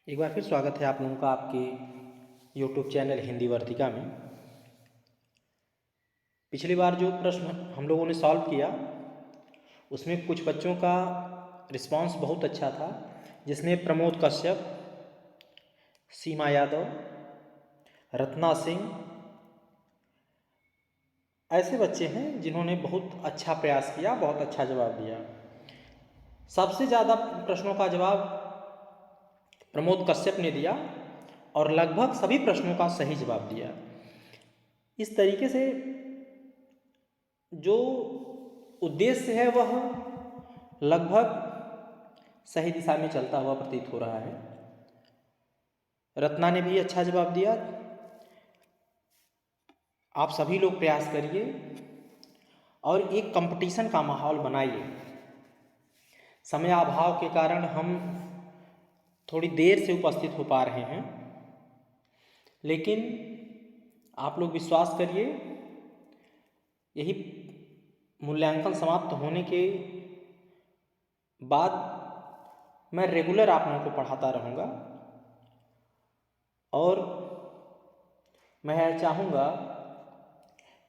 एक बार फिर स्वागत है आप लोगों का आपके यूट्यूब चैनल हिंदी वर्तिका में। पिछली बार जो प्रश्न हम लोगों ने सॉल्व किया उसमें कुछ बच्चों का रिस्पांस बहुत अच्छा था, जिसमें प्रमोद कश्यप, सीमा यादव, रत्ना सिंह ऐसे बच्चे हैं जिन्होंने बहुत अच्छा प्रयास किया, बहुत अच्छा जवाब दिया। सबसे ज़्यादा प्रश्नों का जवाब प्रमोद कश्यप ने दिया और लगभग सभी प्रश्नों का सही जवाब दिया। इस तरीके से जो उद्देश्य है वह लगभग सही दिशा में चलता हुआ प्रतीत हो रहा है। रत्ना ने भी अच्छा जवाब दिया। आप सभी लोग प्रयास करिए और एक कंपटीशन का माहौल बनाइए। समय अभाव के कारण हम थोड़ी देर से उपस्थित हो पा रहे हैं, लेकिन आप लोग विश्वास करिए, यही मूल्यांकन समाप्त होने के बाद मैं रेगुलर आप लोगों को पढ़ाता रहूँगा और मैं चाहूँगा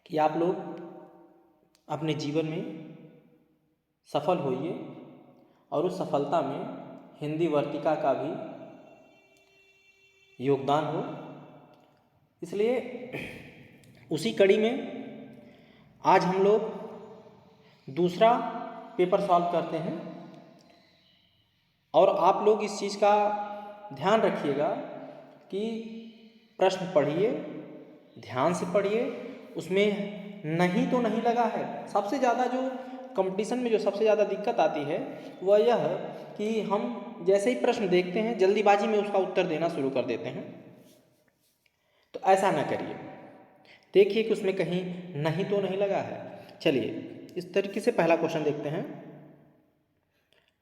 कि आप लोग अपने जीवन में सफल होइए और उस सफलता में हिंदी वर्तिका का भी योगदान हो। इसलिए उसी कड़ी में आज हम लोग दूसरा पेपर सॉल्व करते हैं और आप लोग इस चीज़ का ध्यान रखिएगा कि प्रश्न पढ़िए, ध्यान से पढ़िए, उसमें नहीं तो नहीं लगा है। सबसे ज़्यादा जो कंपटीशन में जो सबसे ज़्यादा दिक्कत आती है वह यह है कि हम जैसे ही प्रश्न देखते हैं जल्दीबाजी में उसका उत्तर देना शुरू कर देते हैं। तो ऐसा ना करिए, देखिए कि उसमें कहीं नहीं तो नहीं लगा है। चलिए इस तरीके से पहला क्वेश्चन देखते हैं।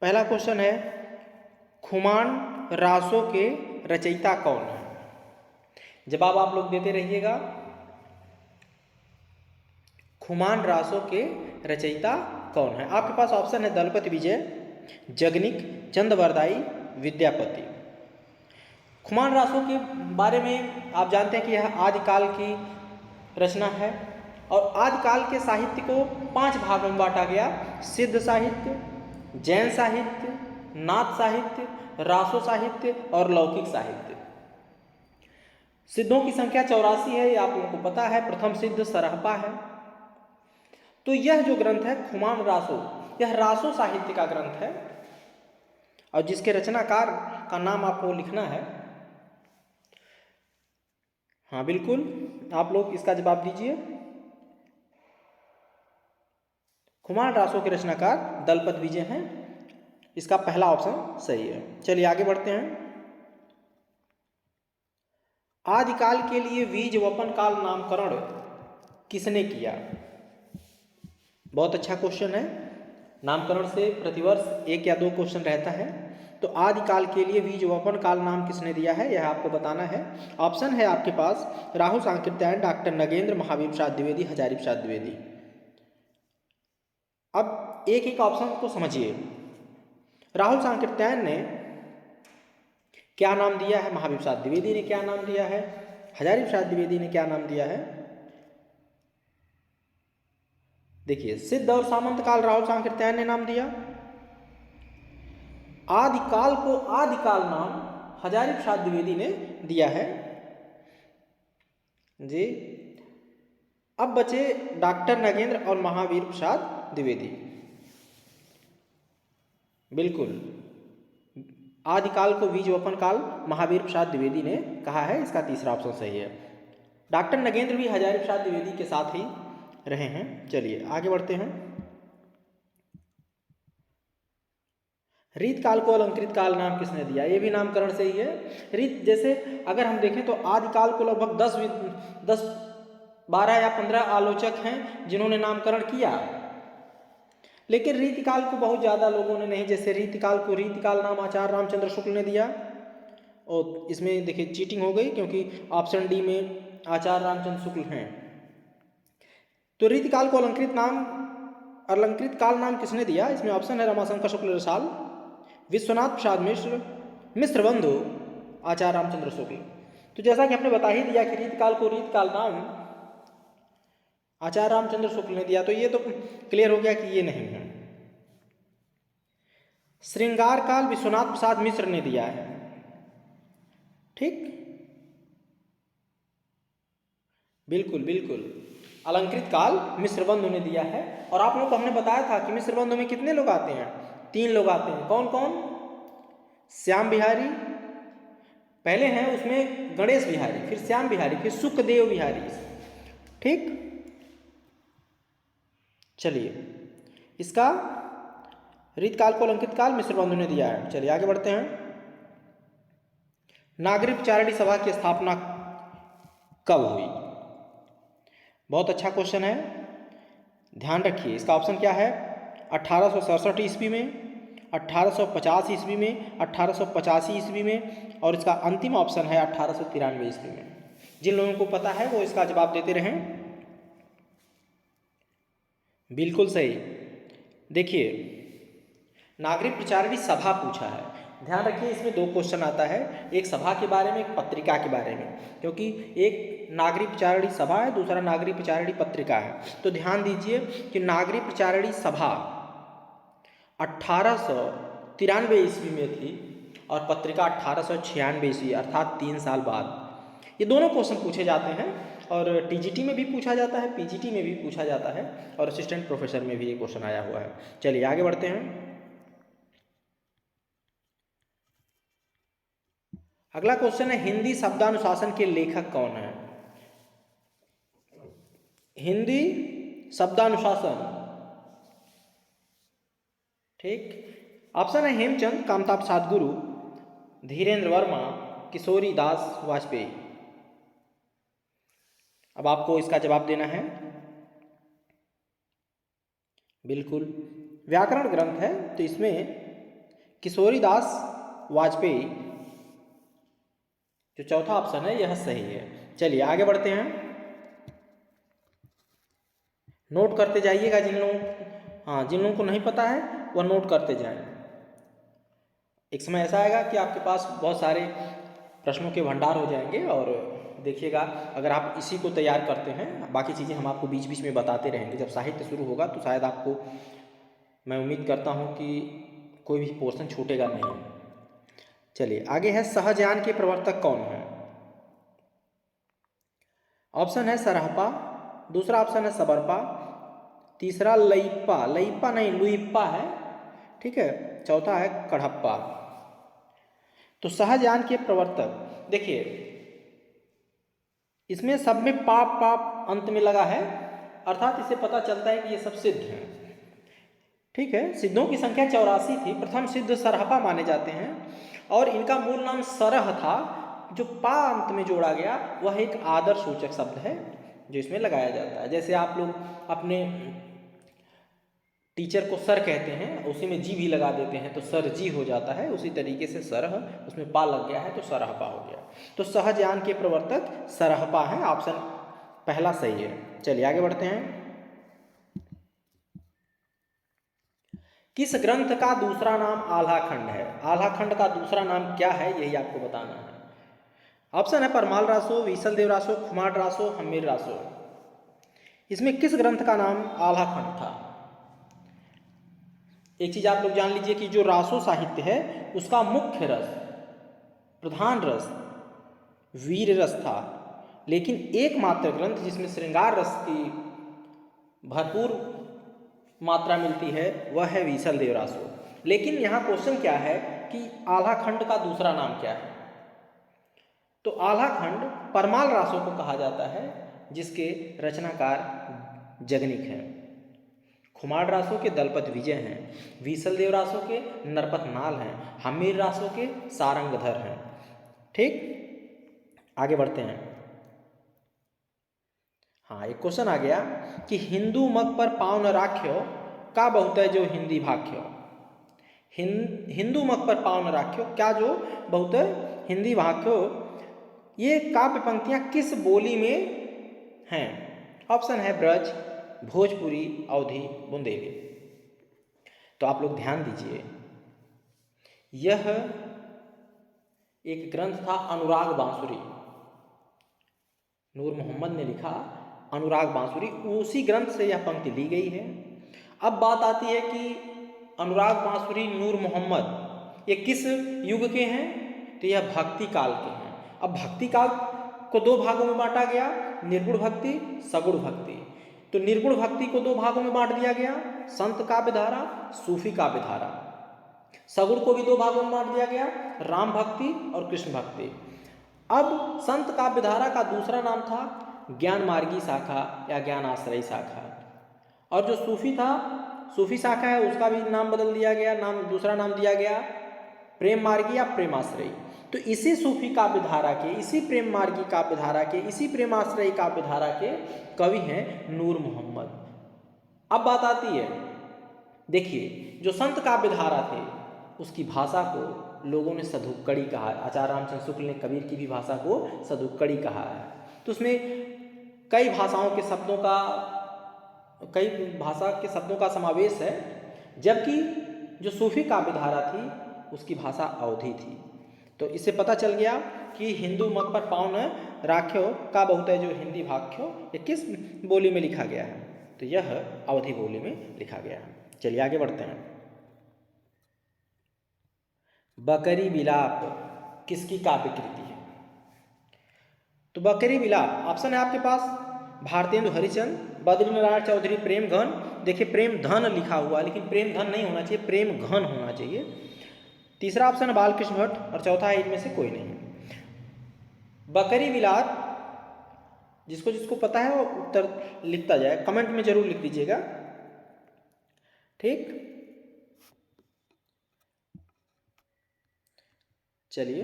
पहला क्वेश्चन है, खुमान रासों के रचयिता कौन है? जवाब आप लोग देते रहिएगा। खुमान रासों के रचयिता कौन है? आपके पास ऑप्शन है दलपति विजय, जगनिक, चंद्रवरदाई, विद्यापति। खुमान रासों के बारे में आप जानते हैं कि यह आदिकाल की रचना है और आदिकाल के साहित्य को 5 भागों में बांटा गया: सिद्ध साहित्य, जैन साहित्य, नाथ साहित्य, रासो साहित्य और लौकिक साहित्य। सिद्धों की संख्या 84 है, ये आप लोगों को पता है। प्रथम सिद्ध सरहपा है। तो यह जो ग्रंथ है खुमान रासो, यह रासो साहित्य का ग्रंथ है और जिसके रचनाकार का नाम आपको लिखना है। हाँ बिल्कुल, आप लोग इसका जवाब दीजिए। खुमान रासो के रचनाकार दलपत विजय हैं। इसका पहला ऑप्शन सही है। चलिए आगे बढ़ते हैं। आदिकाल के लिए बीज वपन काल नामकरण किसने किया? बहुत अच्छा क्वेश्चन है। नामकरण से प्रतिवर्ष 1 या 2 क्वेश्चन रहता है। तो आदिकाल के लिए बीज वपन काल नाम किसने दिया है, यह आपको बताना है। ऑप्शन है आपके पास राहु सांकृत्यायन, डॉक्टर नगेंद्र, महावीर प्रसाद द्विवेदी, हजारी प्रसाद द्विवेदी। अब एक एक ऑप्शन को समझिए। राहुल सांकृत्यायन ने क्या नाम दिया है, महावीर प्रसाद द्विवेदी ने क्या नाम दिया है, हजारी प्रसाद द्विवेदी ने क्या नाम दिया है? देखिए, सिद्ध और सामंत काल राहुल सांकृत्यायन ने नाम दिया। आदिकाल को आदिकाल नाम हजारी प्रसाद द्विवेदी ने दिया है जी। अब बचे डॉक्टर नगेंद्र और महावीर प्रसाद द्विवेदी। बिल्कुल, आदिकाल को बीज वपन काल महावीर प्रसाद द्विवेदी ने कहा है, इसका तीसरा ऑप्शन सही है। डॉक्टर नगेंद्र भी हजारी प्रसाद द्विवेदी के साथ ही रहे हैं। चलिए आगे बढ़ते हैं। रीत काल को अलंकृत काल नाम किसने दिया? ये भी नामकरण से ही है। रीत, जैसे अगर हम देखें तो आदिकाल को लगभग 10, 12 या 15 आलोचक हैं जिन्होंने नामकरण किया, लेकिन रीतिकाल को बहुत ज़्यादा लोगों ने नहीं। जैसे रीतिकाल को रीतिकाल नाम आचार्य रामचंद्र शुक्ल ने दिया और इसमें देखिए चीटिंग हो गई क्योंकि ऑप्शन डी में आचार्य रामचंद्र शुक्ल हैं। तो रीतिकाल को अलंकृत काल नाम किसने दिया? इसमें ऑप्शन है रमाशंकर शुक्ल रसाल, विश्वनाथ प्रसाद मिश्र, मिश्र बंधु आचार्य रामचंद्र शुक्ल। तो जैसा कि हमने बता ही दिया कि रीतकाल को रीतकाल नाम आचार्य रामचंद्र शुक्ल ने दिया, तो ये तो क्लियर हो गया कि ये नहीं है। श्रृंगार काल विश्वनाथ प्रसाद मिश्र ने दिया है। ठीक, बिल्कुल बिल्कुल, अलंकृत काल मिश्र बंधु ने दिया है। और आप लोगों को हमने बताया था कि मिश्र बंधु में कितने लोग आते हैं, 3 लोग आते हैं। कौन कौन? श्याम बिहारी पहले हैं, उसमें गणेश बिहारी, फिर श्याम बिहारी, फिर सुखदेव बिहारी। ठीक, चलिए, इसका रीतकाल को अलंकृत काल मिश्र बंधु ने दिया है। चलिए आगे बढ़ते हैं। नागरिक विचारणी सभा की स्थापना कब हुई? बहुत अच्छा क्वेश्चन है, ध्यान रखिए। इसका ऑप्शन क्या है? 1867 ईस्वी में, 1850 ईस्वी में, 1885 ईस्वी में, और इसका अंतिम ऑप्शन है 1893 ईस्वी में। जिन लोगों को पता है वो इसका जवाब देते रहें। बिल्कुल सही। देखिए, नागरिक विचारणी सभा पूछा है, ध्यान रखिए इसमें 2 क्वेश्चन आता है, एक सभा के बारे में, एक पत्रिका के बारे में, क्योंकि एक नागरिक विचारणी सभा है, दूसरा नागरिक विचारणी पत्रिका है। तो ध्यान दीजिए कि नागरिक विचारणी सभा 1893 ईस्वी में थी और पत्रिका 1896 ईस्वी, अर्थात 3 साल बाद। ये दोनों क्वेश्चन पूछे जाते हैं और टीजीटी में भी पूछा जाता है, पीजीटी में भी पूछा जाता है और असिस्टेंट प्रोफेसर में भी ये क्वेश्चन आया हुआ है। चलिए आगे बढ़ते हैं। अगला क्वेश्चन है, हिंदी शब्दानुशासन के लेखक कौन है? हिंदी शब्दानुशासन, ठीक, ऑप्शन है हेमचंद, कामता प्रसाद गुरु, धीरेन्द्र वर्मा, किशोरी दास वाजपेयी। अब आपको इसका जवाब देना है। बिल्कुल, व्याकरण ग्रंथ है, तो इसमें किशोरी दास वाजपेयी जो चौथा ऑप्शन है यह सही है। चलिए आगे बढ़ते हैं। नोट करते जाइएगा, जिन लोगों को नहीं पता है वह नोट करते जाएं। एक समय ऐसा आएगा कि आपके पास बहुत सारे प्रश्नों के भंडार हो जाएंगे और देखिएगा, अगर आप इसी को तैयार करते हैं, बाकी चीज़ें हम आपको बीच बीच में बताते रहेंगे। जब साहित्य शुरू होगा तो शायद आपको, मैं उम्मीद करता हूँ कि कोई भी पोर्शन छूटेगा नहीं। चलिए आगे है, सहजयान के प्रवर्तक कौन है? ऑप्शन है सरहपा, दूसरा ऑप्शन है सबरपा, तीसरा लइप्पा, लइप्पा नहीं लुइप्पा है, ठीक है, चौथा है कड़हप्पा। तो सहजयान के प्रवर्तक, देखिए इसमें सब में पाप पाप अंत में लगा है, अर्थात इससे पता चलता है कि ये सब सिद्ध हैं। ठीक है, सिद्धों की संख्या 84 थी। प्रथम सिद्ध सरहपा माने जाते हैं और इनका मूल नाम सरह था। जो पा अंत में जोड़ा गया वह एक आदर सूचक शब्द है जो इसमें लगाया जाता है। जैसे आप लोग अपने टीचर को सर कहते हैं, उसी में जी भी लगा देते हैं तो सर जी हो जाता है, उसी तरीके से सरह, उसमें पा लग गया है तो सरहपा हो गया। तो सहजयान के प्रवर्तक सरहपा है, ऑप्शन पहला सही है। चलिए आगे बढ़ते हैं। किस ग्रंथ का दूसरा नाम आल्हाखंड है? आल्हाखंड का दूसरा नाम क्या है, यही आपको बताना है। ऑप्शन है परमाल रासो, विसल देव रासो, खुमार रासो, हमीर रासो। इसमें किस ग्रंथ का नाम आल्हाखंड था? एक चीज आप लोग जान लीजिए कि जो रासो साहित्य है उसका मुख्य रस, प्रधान रस वीर रस था, लेकिन एकमात्र ग्रंथ जिसमें श्रृंगार रस की भरपूर मात्रा मिलती है वह है विसल देव रासो। लेकिन यहाँ क्वेश्चन क्या है कि आल्हाखंड का दूसरा नाम क्या है? तो आल्हाखंड परमाल रासो को कहा जाता है जिसके रचनाकार जगनिक हैं। खुमार रासो के दलपत विजय हैं, विसल देव रासो के नरपत नाल हैं, हमीर रासो के सारंगधर हैं। ठीक, आगे बढ़ते हैं। हाँ, एक क्वेश्चन आ गया कि हिंदू मग पर पाँव न राख्यो का बहुत है जो हिंदी भाख्यो। हिंदू मग पर पाँव न राख्यो क्या जो बहुत हिंदी भाख्यो, ये काव्य पंक्तियाँ किस बोली में हैं? ऑप्शन है ब्रज, भोजपुरी, अवधी, बुंदेली। तो आप लोग ध्यान दीजिए, यह एक ग्रंथ था अनुराग बांसुरी, नूर मोहम्मद ने लिखा अनुराग बांसुरी, उसी ग्रंथ से यह पंक्ति ली गई है। अब बात आती है कि अनुराग बांसुरी, नूर मोहम्मद ये किस युग के हैं, तो यह भक्ति काल के हैं। अब भक्ति काल को दो भागों में बांटा गया, निर्गुण भक्ति, सगुण भक्ति। तो निर्गुण भक्ति को दो भागों में बांट दिया गया, संत काव्य धारा, सूफी काव्य धारा। सगुण को भी दो भागों में बांट दिया गया, राम भक्ति और कृष्ण भक्ति। अब संत काव्य धारा का दूसरा नाम था ज्ञान मार्गी शाखा या ज्ञान आश्रयी शाखा, और जो सूफी था, सूफी शाखा है, उसका भी नाम बदल दिया गया, दूसरा नाम दिया गया प्रेम मार्गी या प्रेमाश्रयी। तो इसी सूफी काव्य धारा के, इसी प्रेम मार्गी काव्य धारा के, इसी प्रेमाश्रयी काव्य धारा के कवि हैं नूर मोहम्मद। अब बात आती है, देखिए जो संत काव्य धारा थे उसकी भाषा को लोगों ने सधुक्कड़ी कहा है। आचार्य रामचंद्र शुक्ल ने कबीर की भी भाषा को सधुक्कड़ी कहा है। तो उसमें कई भाषा के शब्दों का समावेश है, जबकि जो सूफी काव्य धारा थी उसकी भाषा अवधी थी। तो इससे पता चल गया कि हिंदू मत पर पावन राख्यो का बहुत है जो हिंदी भाख्यो, ये किस बोली में लिखा गया है, तो यह अवधी बोली में लिखा गया है। चलिए आगे बढ़ते हैं। बकरी विलाप किसकी काव्य कृति है? तो बकरी विलाप ऑप्शन है आपके पास भारतेंदु हरिचंद, बद्रीनारायण चौधरी, प्रेम घन। देखिए प्रेम धन लिखा हुआ है, लेकिन प्रेम धन नहीं होना चाहिए, प्रेम घन होना चाहिए। तीसरा ऑप्शन है बालकृष्ण भट्ट, और चौथा है इनमें से कोई नहीं। बकरी विलाप, जिसको जिसको पता है वो उत्तर लिखता जाए, कमेंट में जरूर लिख दीजिएगा, ठीक। चलिए,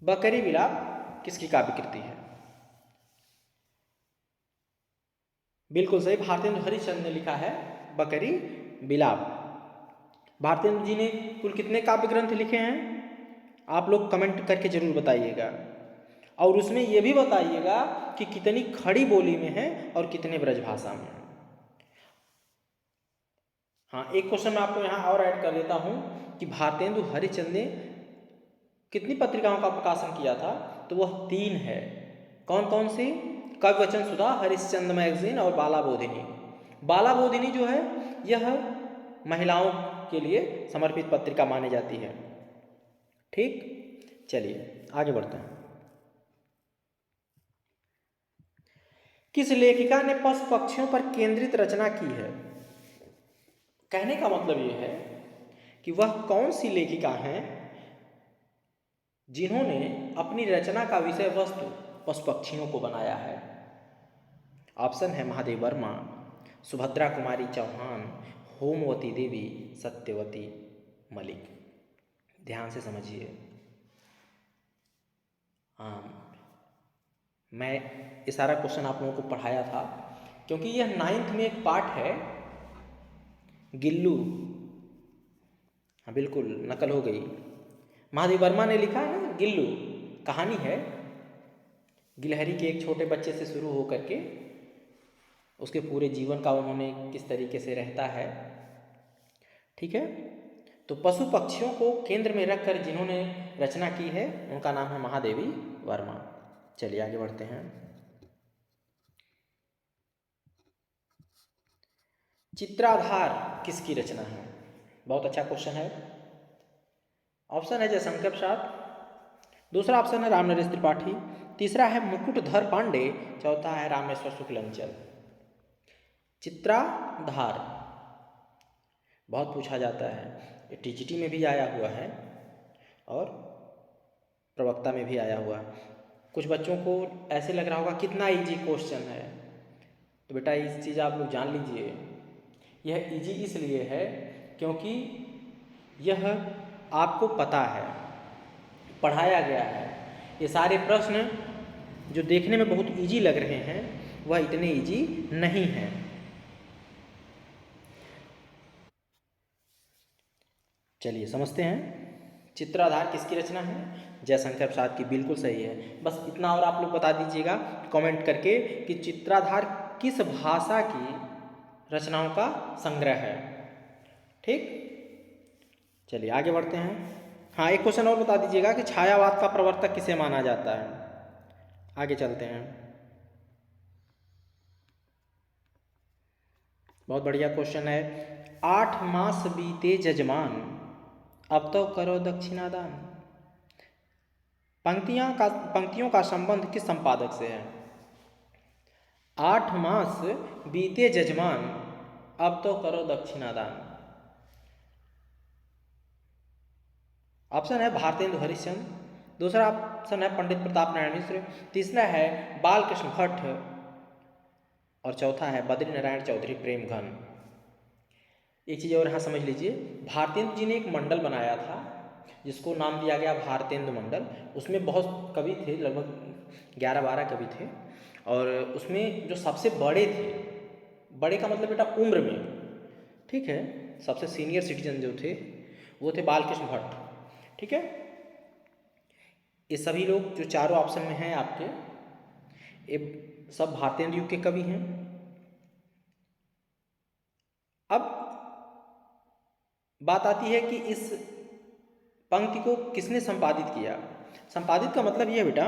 बकरी विलाप किसकी काव्य कृति है? बिल्कुल सही, भारतेंदु हरिचंद ने लिखा है बकरी विलाप। भारतेंदु जी ने कुल कितने काव्य ग्रंथ लिखे हैं? आप लोग कमेंट करके जरूर बताइएगा, और उसमें यह भी बताइएगा कि कितनी खड़ी बोली में है और कितने ब्रजभाषा में है। हाँ, एक क्वेश्चन मैं आपको यहाँ और ऐड कर देता हूँ कि भारतेंदु हरिचंद ने कितनी पत्रिकाओं का प्रकाशन किया था, तो वह 3 है। कौन कौन सी? कवि वचन सुधा, हरिश्चंद्र मैगजीन और बाला बोधिनी। बाला बोधिनी जो है यह महिलाओं के लिए समर्पित पत्रिका मानी जाती है, ठीक। चलिए आगे बढ़ते हैं। किस लेखिका ने पशु पक्षियों पर केंद्रित रचना की है? कहने का मतलब यह है कि वह कौन सी लेखिका हैं जिन्होंने अपनी रचना का विषय वस्तु पशु पक्षियों को बनाया है। ऑप्शन है महादेव वर्मा, सुभद्रा कुमारी चौहान, होमवती देवी, सत्यवती मलिक। ध्यान से समझिए। मैं ये सारा क्वेश्चन आप लोगों को पढ़ाया था क्योंकि यह 9th में एक पार्ट है, गिल्लू। हाँ बिल्कुल, नकल हो गई। महादेव वर्मा ने लिखा है ना गिल्लू, कहानी है गिलहरी के एक छोटे बच्चे से शुरू होकर के उसके पूरे जीवन का उन्होंने किस तरीके से रहता है, ठीक है। तो पशु पक्षियों को केंद्र में रखकर जिन्होंने रचना की है उनका नाम है महादेवी वर्मा। चलिए आगे बढ़ते हैं। चित्राधार किसकी रचना है? बहुत अच्छा क्वेश्चन है। ऑप्शन है जयशंकर प्रसाद, दूसरा ऑप्शन है रामनरेश त्रिपाठी, तीसरा है मुकुटधर पांडे, चौथा है रामेश्वर शुक्लांचल। चित्राधार बहुत पूछा जाता है, ये टीजीटी में भी आया हुआ है और प्रवक्ता में भी आया हुआ है। कुछ बच्चों को ऐसे लग रहा होगा कितना इजी क्वेश्चन है, तो बेटा इस चीज़ आप लोग जान लीजिए, यह इजी इसलिए है क्योंकि यह आपको पता है, पढ़ाया गया है। ये सारे प्रश्न जो देखने में बहुत इजी लग रहे हैं वह इतने इजी नहीं हैं। चलिए समझते हैं। चित्राधार किसकी रचना है? जयशंकर प्रसाद की। बिल्कुल सही है। बस इतना और आप लोग बता दीजिएगा कमेंट करके कि चित्राधार किस भाषा की रचनाओं का संग्रह है, ठीक। चलिए आगे बढ़ते हैं। हाँ, एक क्वेश्चन और बता दीजिएगा कि छायावाद का प्रवर्तक किसे माना जाता है। आगे चलते हैं। बहुत बढ़िया क्वेश्चन है। 8 मास बीते जजमान, अब तो करो दक्षिणादान। पंक्तियों का संबंध किस संपादक से है। 8 मास बीते जजमान, अब तो करो दक्षिणादान। ऑप्शन है भारतेंदु हरिश्चंद्र, दूसरा ऑप्शन है पंडित प्रताप नारायण मिश्र, तीसरा है बालकृष्ण भट्ट और चौथा है बद्री नारायण चौधरी प्रेमघन। एक चीज़ और यहाँ समझ लीजिए, भारतेंदु जी ने एक मंडल बनाया था जिसको नाम दिया गया भारतेंदु मंडल। उसमें बहुत कवि थे, लगभग 11-12 कवि थे, और उसमें जो सबसे बड़े थे, बड़े का मतलब बेटा उम्र में, ठीक है, सबसे सीनियर सिटीजन जो थे वो थे बालकृष्ण भट्ट, ठीक है। ये सभी लोग जो चारों ऑप्शन में हैं आपके, ये सब भारतेंदु युग के कवि हैं। अब बात आती है कि इस पंक्ति को किसने संपादित किया। संपादित का मतलब यह बेटा,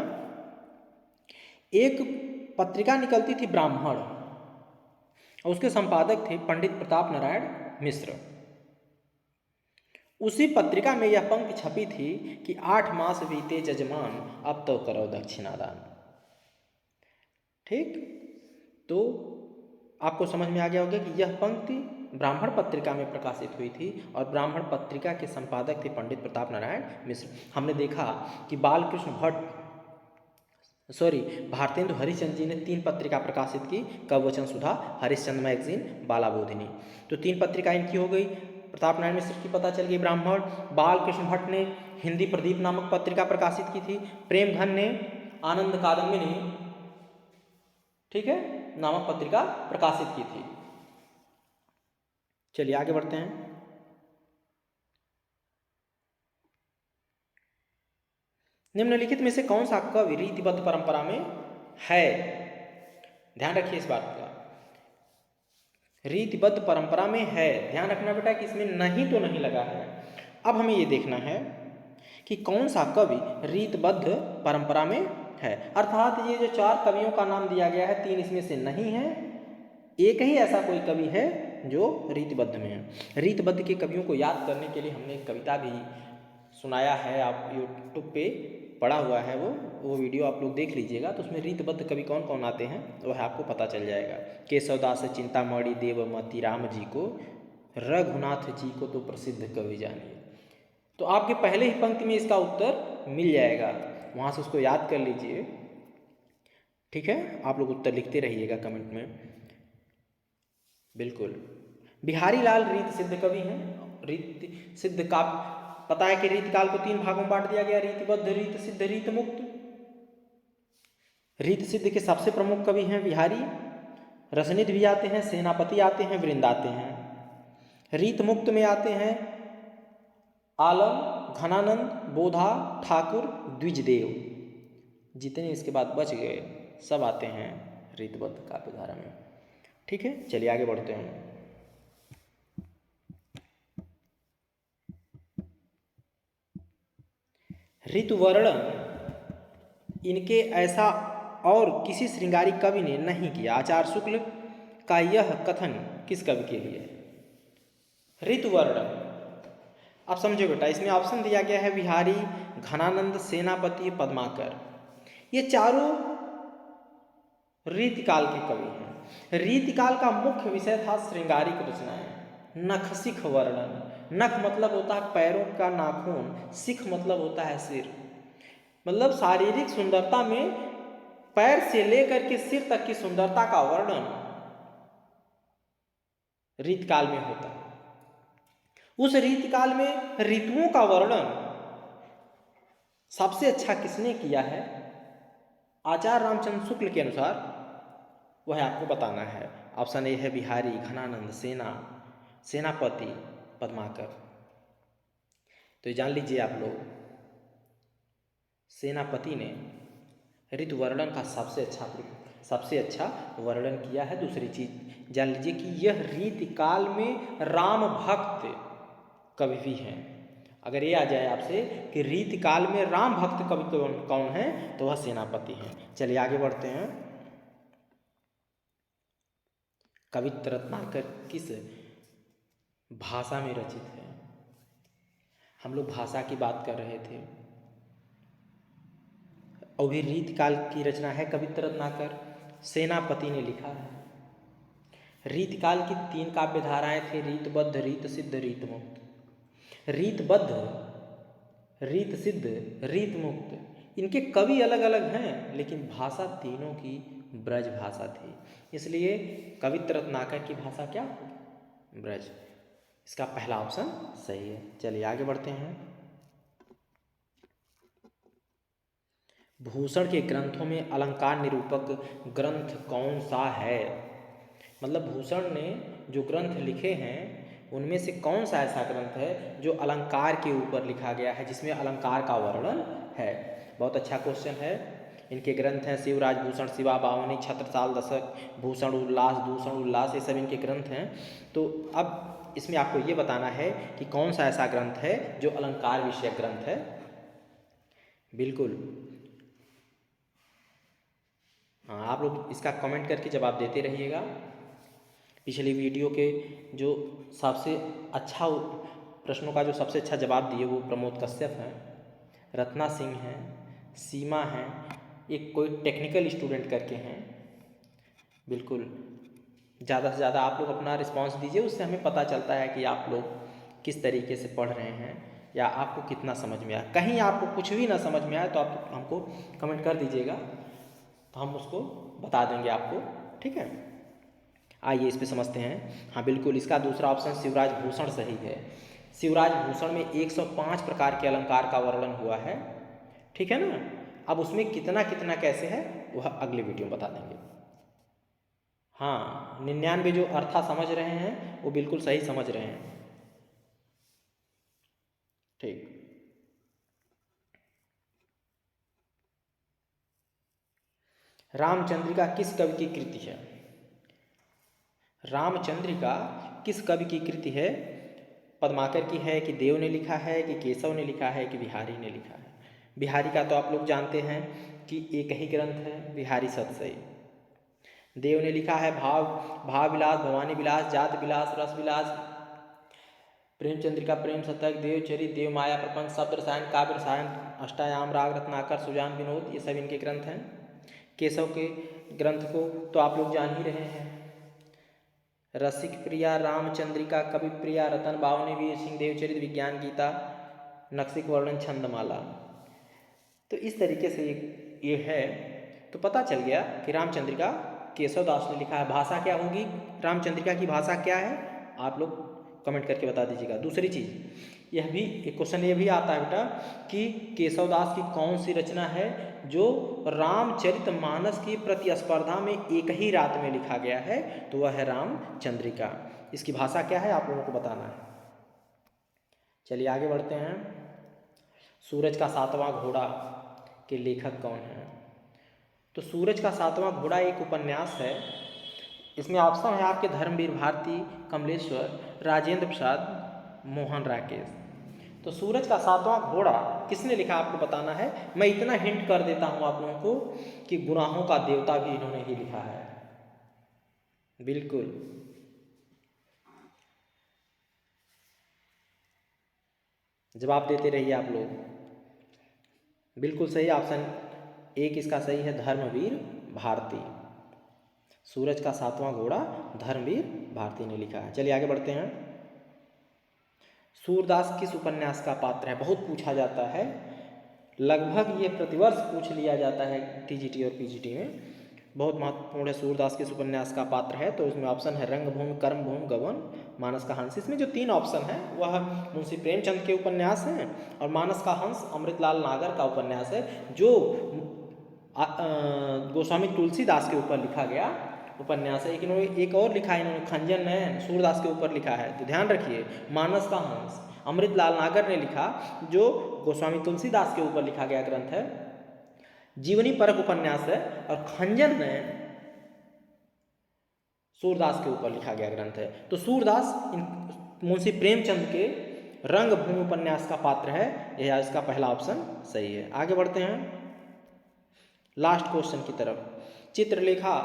एक पत्रिका निकलती थी ब्राह्मण और उसके संपादक थे पंडित प्रताप नारायण मिश्र। उसी पत्रिका में यह पंक्ति छपी थी कि 8 मास बीते जजमान, अब तो करो दक्षिणादान। ठीक, तो आपको समझ में आ गया होगा कि यह पंक्ति ब्राह्मण पत्रिका में प्रकाशित हुई थी और ब्राह्मण पत्रिका के संपादक थे पंडित प्रताप नारायण मिश्र। हमने देखा कि बालकृष्ण भट्ट भारतेंदु हरिश्चंद्र जी ने 3 पत्रिका प्रकाशित की, कवचन सुधा, हरिश्चंद्र मैगजीन, बालाबोधिनी। तो 3 पत्रिका इनकी हो गई। प्रताप नारायण मिश्र की पता चल गई ब्राह्मण। बालकृष्ण भट्ट ने हिंदी प्रदीप नामक पत्रिका प्रकाशित की थी। प्रेमघन ने आनंद कादम्बिनी, ठीक है, नामक पत्रिका प्रकाशित की थी। चलिए आगे बढ़ते हैं। निम्नलिखित में से कौन सा कवि रीतिबद्ध परंपरा में है। ध्यान रखिए इस बात का, रीतिबद्ध परंपरा में है। ध्यान रखना बेटा कि इसमें नहीं तो नहीं लगा है। अब हमें ये देखना है कि कौन सा कवि रीतिबद्ध परंपरा में है, अर्थात ये जो 4 कवियों का नाम दिया गया है, 3 इसमें से नहीं है, एक ही ऐसा कोई कवि है जो रीतिबद्ध में है। रीतिबद्ध के कवियों को याद करने के लिए हमने एक कविता भी सुनाया है, आप यूट्यूब पे पड़ा हुआ है, वो वीडियो आप लोग देख लीजिएगा, तो उसमें रीतिबद्ध कवि कौन कौन आते हैं वह आपको पता चल जाएगा। केशवदास चिंतामणि देवमती राम जी को, रघुनाथ जी को तो प्रसिद्ध कवि जानिए। तो आपके पहले ही पंक्ति में इसका उत्तर मिल जाएगा, वहाँ से उसको याद कर लीजिए, ठीक है। आप लोग उत्तर लिखते रहिएगा कमेंट में। बिल्कुल, बिहारी लाल रीत सिद्ध कवि हैं। रीत सिद्ध का पता है कि रीतकाल को 3 भागों में बांट दिया गया, रीतिबद्ध, रीत सिद्ध, रीत मुक्त। रीत सिद्ध के सबसे प्रमुख कवि हैं बिहारी। रसनिधि भी आते हैं, सेनापति आते हैं, वृंद आते हैं। रीत मुक्त में आते हैं आलम, घनानंद, बोधा, ठाकुर, द्विजदेव। जितने इसके बाद बच गए सब आते हैं रीतबद्ध काव्यधारा में, ठीक है। चलिए आगे बढ़ते हैं। ऋतुवर्णन इनके ऐसा और किसी श्रृंगारी कवि ने नहीं किया। आचार्य शुक्ल का यह कथन किस कवि के लिए। ऋतुवर्णन, आप समझो बेटा, इसमें ऑप्शन दिया गया है बिहारी, घनानंद, सेनापति, पद्माकर। ये चारों रीतिकाल के कवि हैं। रीतिकाल का मुख्य विषय था श्रृंगारिक रचनाएं, नखशिख वर्णन। नख मतलब होता है पैरों का नाखून, शिख मतलब होता है सिर, मतलब शारीरिक सुंदरता में पैर से लेकर के सिर तक की सुंदरता का वर्णन रीतकाल में होता है। उस रीतकाल में ऋतुओं का वर्णन सबसे अच्छा किसने किया है, आचार्य रामचंद्र शुक्ल के अनुसार, वह आपको बताना है। ऑप्शन ए है बिहारी, घनानंद, सेनापति, पद्माकर। तो ये जान लीजिए आप लोग, सेनापति ने ऋतु वर्णन का सबसे अच्छा वर्णन किया है। दूसरी चीज जान लीजिए कि यह रीतिकाल में राम भक्त कवि भी हैं। अगर ये आ जाए आपसे कि रीतिकाल में राम भक्त कवि कौन है, तो वह सेनापति हैं। चलिए आगे बढ़ते हैं। कवित्र रत्नाकर किस भाषा में रचित है? हम लोग भाषा की बात कर रहे थे, और भी रीतकाल की रचना है कवित्र रत्नाकर, सेनापति ने लिखा है। रीतकाल की 3 काव्य धाराएं थे, रीतबद्ध, रीत सिद्ध, रीत मुक्त। रीतबद्ध, रीत सिद्ध, रीत मुक्त, इनके कवि अलग अलग हैं, लेकिन भाषा तीनों की ब्रज भाषा थी। इसलिए कवित्र रत्नाकर की भाषा क्या होगी? ब्रज। इसका पहला ऑप्शन सही है। चलिए आगे बढ़ते हैं। भूषण के ग्रंथों में अलंकार निरूपक ग्रंथ कौन सा है? मतलब भूषण ने जो ग्रंथ लिखे हैं उनमें से कौन सा ऐसा ग्रंथ है जो अलंकार के ऊपर लिखा गया है, जिसमें अलंकार का वर्णन है? बहुत अच्छा क्वेश्चन है। इनके ग्रंथ हैं शिवराज भूषण, शिवा बावनी, छत्रसाल दशक, भूषण उल्लास, दूषण उल्लास, ये सब इनके ग्रंथ हैं। तो अब इसमें आपको ये बताना है कि कौन सा ऐसा ग्रंथ है जो अलंकार विषयक ग्रंथ है। बिल्कुल, हाँ, आप लोग इसका कमेंट करके जवाब देते रहिएगा। पिछली वीडियो के जो सबसे अच्छा प्रश्नों का जो सबसे अच्छा जवाब दिए वो प्रमोद कश्यप हैं, रत्ना सिंह हैं, सीमा हैं, एक कोई टेक्निकल स्टूडेंट करके हैं। बिल्कुल, ज़्यादा से ज़्यादा आप लोग अपना रिस्पांस दीजिए, उससे हमें पता चलता है कि आप लोग किस तरीके से पढ़ रहे हैं या आपको कितना समझ में आया। कहीं आपको कुछ भी ना समझ में आए तो आप हमको कमेंट कर दीजिएगा, तो हम उसको बता देंगे आपको, ठीक है। आइए इस पे समझते हैं। हाँ बिल्कुल, इसका दूसरा ऑप्शन शिवराज भूषण सही है। शिवराज भूषण में 105 प्रकार के अलंकार का वर्णन हुआ है, ठीक है ना। अब उसमें कितना कितना कैसे है वह अगले वीडियो में बता देंगे। हाँ, 99 जो अर्था समझ रहे हैं वो बिल्कुल सही समझ रहे हैं, ठीक। रामचंद्रिका किस कवि की कृति है? रामचंद्रिका किस कवि की कृति है? पद्माकर की है कि देव ने लिखा है कि केशव ने लिखा है कि बिहारी ने लिखा है? बिहारी का तो आप लोग जानते हैं कि एक ही ग्रंथ है, बिहारी सतसई। देव ने लिखा है भाव विलास, भवानी विलास, जात विलास, रस विलास, प्रेमचंद्रिका, प्रेम शतक, देवचरित, देव माया प्रपंच, शब्द रसायन, काव्य रसायन, अष्टायाम, राग रत्नाकर, सुजान विनोद, ये सब इनके ग्रंथ हैं। केशव के ग्रंथ को तो आप लोग जान ही रहे हैं, रसिक प्रिया, रामचंद्रिका, कवि प्रिया, रतन बावनी, वीर सिंह, देवचरित, विज्ञान गीता, नक्सिक वर्णन, छंदमाला। तो इस तरीके से ये है। तो पता चल गया कि रामचंद्रिका केशव दास ने लिखा है। भाषा क्या होगी, रामचंद्रिका की भाषा क्या है, आप लोग कमेंट करके बता दीजिएगा। दूसरी चीज़ यह भी एक क्वेश्चन ये भी आता है बेटा कि केशवदास की कौन सी रचना है जो रामचरितमानस की प्रतिस्पर्धा में एक ही रात में लिखा गया है? तो वह है रामचंद्रिका। इसकी भाषा क्या है आप लोगों को बताना है। चलिए आगे बढ़ते हैं। सूरज का सातवां घोड़ा के लेखक कौन है? तो सूरज का सातवां घोड़ा एक उपन्यास है। इसमें ऑप्शन है आपके धर्मवीर भारती, कमलेश्वर, राजेंद्र प्रसाद, मोहन राकेश। तो सूरज का सातवां घोड़ा किसने लिखा आपको बताना है। मैं इतना हिंट कर देता हूँ आप लोगों को कि गुनाहों का देवता भी इन्होंने ही लिखा है। बिल्कुल, जवाब देते रहिए आप लोग। बिल्कुल सही, ऑप्शन एक इसका सही है, धर्मवीर भारती। सूरज का सातवां घोड़ा धर्मवीर भारती ने लिखा है। चलिए आगे बढ़ते हैं। सूरदास किस उपन्यास का पात्र है? बहुत पूछा जाता है, लगभग ये प्रतिवर्ष पूछ लिया जाता है टीजीटी और पीजीटी में। बहुत महत्वपूर्ण है, सूरदास किस उपन्यास का पात्र है? तो इसमें ऑप्शन है रंगभूमि, कर्मभूमि, गबन, मानस का हंस। इसमें जो 3 ऑप्शन है वह मुंशी प्रेमचंद के उपन्यास हैं और मानस का हंस अमृतलाल नागर का उपन्यास है, जो गोस्वामी तुलसीदास के ऊपर लिखा गया उपन्यास है। लेकिन एक और लिखा है इन्होंने, खंजन नयन, सूरदास के ऊपर लिखा है। तो ध्यान रखिए, मानस का हंस अमृतलाल नागर ने लिखा, जो गोस्वामी तुलसीदास के ऊपर लिखा गया ग्रंथ है, जीवनी परक उपन्यास है। और खंजन नयन सूरदास के ऊपर लिखा गया ग्रंथ है। तो सूरदास मुंशी प्रेमचंद के रंगभूमि उपन्यास का पात्र है, यह इसका पहला ऑप्शन सही है। आगे बढ़ते हैं लास्ट क्वेश्चन की तरफ। चित्रलेखा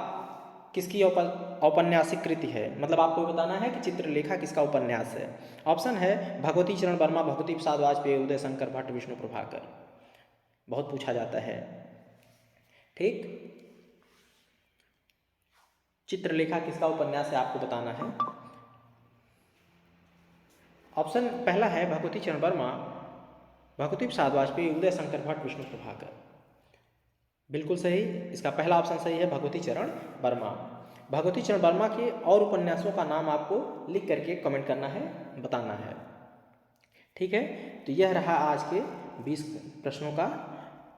किसकी औपन्यासिक कृति है? मतलब आपको बताना है कि चित्रलेखा किसका उपन्यास है। ऑप्शन है भगवती चरण वर्मा, भगवती प्रसाद वाजपेयी, उदय शंकर भट्ट, विष्णु प्रभाकर। बहुत पूछा जाता है, ठीक। चित्रलेखा किसका उपन्यास है आपको बताना है। ऑप्शन पहला है भगवती चरण वर्मा, भगवती प्रसाद वाजपेयी, उदय शंकर भट्ट, विष्णु प्रभाकर। बिल्कुल सही, इसका पहला ऑप्शन सही है भगवती चरण वर्मा। भगवती चरण वर्मा के और उपन्यासों का नाम आपको लिख करके कमेंट करना है, बताना है, ठीक है। तो यह रहा आज के 20 प्रश्नों का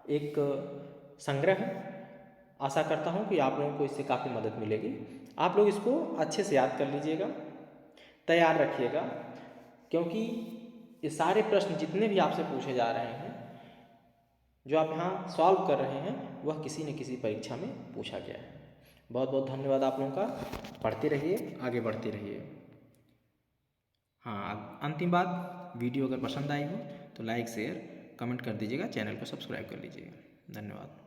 एक संग्रह। आशा करता हूँ कि आप लोगों को इससे काफ़ी मदद मिलेगी। आप लोग इसको अच्छे से याद कर लीजिएगा, तैयार रखिएगा, क्योंकि ये सारे प्रश्न जितने भी आपसे पूछे जा रहे हैं, जो आप यहाँ सॉल्व कर रहे हैं, वह किसी न किसी परीक्षा में पूछा गया है। बहुत बहुत धन्यवाद आप लोगों का। पढ़ते रहिए, आगे बढ़ते रहिए। हाँ, अंतिम बात, वीडियो अगर पसंद आई हो तो लाइक शेयर कमेंट कर दीजिएगा, चैनल को सब्सक्राइब कर लीजिएगा। धन्यवाद।